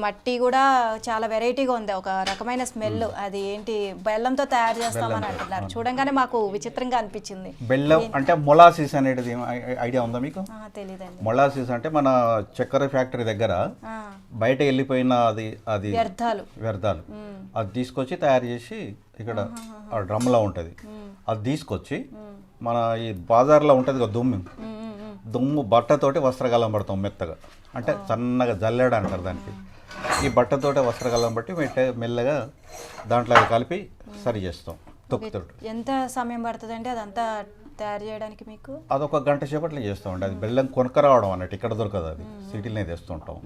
మట్టి కూడా చాలా వెరైటీగా ఉంది, ఒక రకమైన స్మెల్. అది ఏంటి బెల్లంతో తయారు చేస్తామని అంటున్నారు. చూడంగానే మాకు విచిత్రంగా అనిపించింది. బెల్లం అంటే మొలాసిస్ అనేది ఐడియా ఉందా మీకు? తెలీదండి. మొలాసిస్ అంటే మన చక్కెర ఫ్యాక్టరీ దగ్గర బయట వెళ్ళిపోయిన అది వ్యర్థాలు అది తీసుకొచ్చి తయారు చేసి ఇక్కడ డ్రమ్లా ఉంటుంది. అది తీసుకొచ్చి మన ఈ బాజార్లో ఉంటుంది కదా దుమ్ము బట్టతోటి వస్త్రగాలం పడతాం మెత్తగా, అంటే సన్నగా జల్లెడ అంటారు దానికి. ఈ బట్టతోటే వస్త్రగాలం బట్టి మెల్లగా దాంట్లో కలిపి సరి చేస్తాం తొక్కుతోటి. ఎంత సమయం పడుతుందండి అదంతా తయారు చేయడానికి మీకు? అదొక గంట సేపట్లో చేస్తామండి. అది బెల్లం కొనుక్క రావడం అన్నట్టు, ఇక్కడ దొరకదు, అది సిటీలోనే తెస్తుంటాం.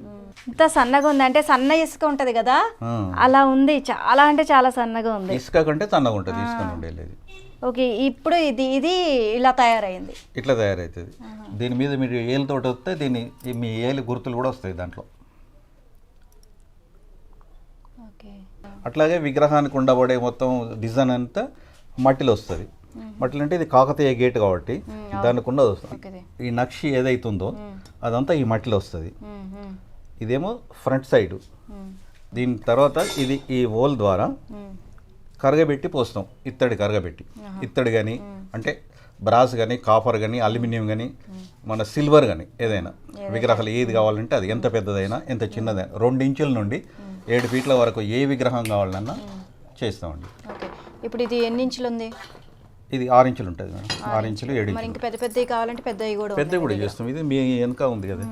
ఇంత సన్నగా ఉంది అంటే సన్న ఇసుక ఉంటది కదా అలా ఉంది, చాలా అంటే చాలా సన్నగా ఉంది. ఇసుక కంటే సన్నగా ఉంటుంది, ఇసుక ఉండేది. ఓకే, ఇప్పుడు ఇది ఇలా తయారైంది, ఇట్లా తయారవుతుంది. దీని మీద మీరు ఏలుతోటి వస్తే మీ ఏలు గుర్తులు కూడా వస్తాయి దాంట్లో. అట్లాగే విగ్రహానికి ఉండబడే మొత్తం డిజైన్ అంతా మట్టిలో వస్తుంది. మట్టిలో అంటే ఇది కాకతీయ గేట్ కాబట్టి దానికి ఉండదు వస్తుంది. ఈ నక్షి ఏదైతుందో అదంతా ఈ మట్టిలో వస్తుంది. ఇదేమో ఫ్రంట్ సైడ్. దీని తర్వాత ఇది ఈ ఓల్ ద్వారా కరగబెట్టి పోస్తాం, ఇత్తడి కరగబెట్టి. ఇత్తడి కానీ అంటే బ్రాస్ కానీ, కాపర్ కానీ, అల్యూమినియం కానీ, మన సిల్వర్ కానీ ఏదైనా విగ్రహాలు ఏది కావాలంటే అది, ఎంత పెద్దదైనా ఎంత చిన్నదైనా 2 ఇంచుల నుండి 7 ఫీట్ల వరకు ఏ విగ్రహం కావాలన్నా చేస్తామండి. ఇప్పుడు ఇది ఎన్ని ఇంచులు ఉంది? ఇది 6 ఇంచులు ఉంటుంది మేడం. 6 ఇంచులు 7 ఇంచులు. ఇంకా పెద్దవి కావాలంటే పెద్దవి కూడా చేస్తాం. ఇది మీ వెనక ఉంది కదా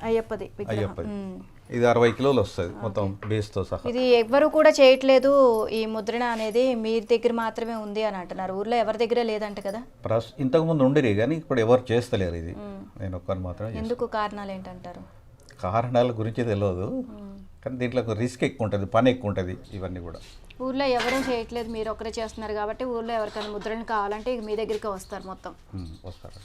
అయ్యప్పది. ఇది 60 కిలోలు వస్తుంది మొత్తం బేస్తో సహా. ఇది ఎవ్వరు కూడా చేయట్లేదు, ఈ ముద్రణ అనేది మీ దగ్గర మాత్రమే ఉంది అని అంటున్నారు. ఊర్లో ఎవరి దగ్గర లేదంట కదా? ఇంతకుముందు ఉండిరి కానీ ఇప్పుడు ఎవరు చేస్తలేరు. ఇది నేను ఒక్కరు మాత్రం. ఎందుకు? కారణాలు ఏంటంటారు? కారణాల గురించి తెలియదు, కానీ దీంట్లో రిస్క్ ఎక్కువ ఉంటుంది, పని ఎక్కువ ఉంటుంది. ఇవన్నీ కూడా ఊర్లో ఎవరూ చేయట్లేదు, మీరు ఒకరే చేస్తున్నారు కాబట్టి ఊర్లో ఎవరికైనా ముద్రణ కావాలంటే మీ దగ్గరికి వస్తారు మొత్తం. వస్తారు.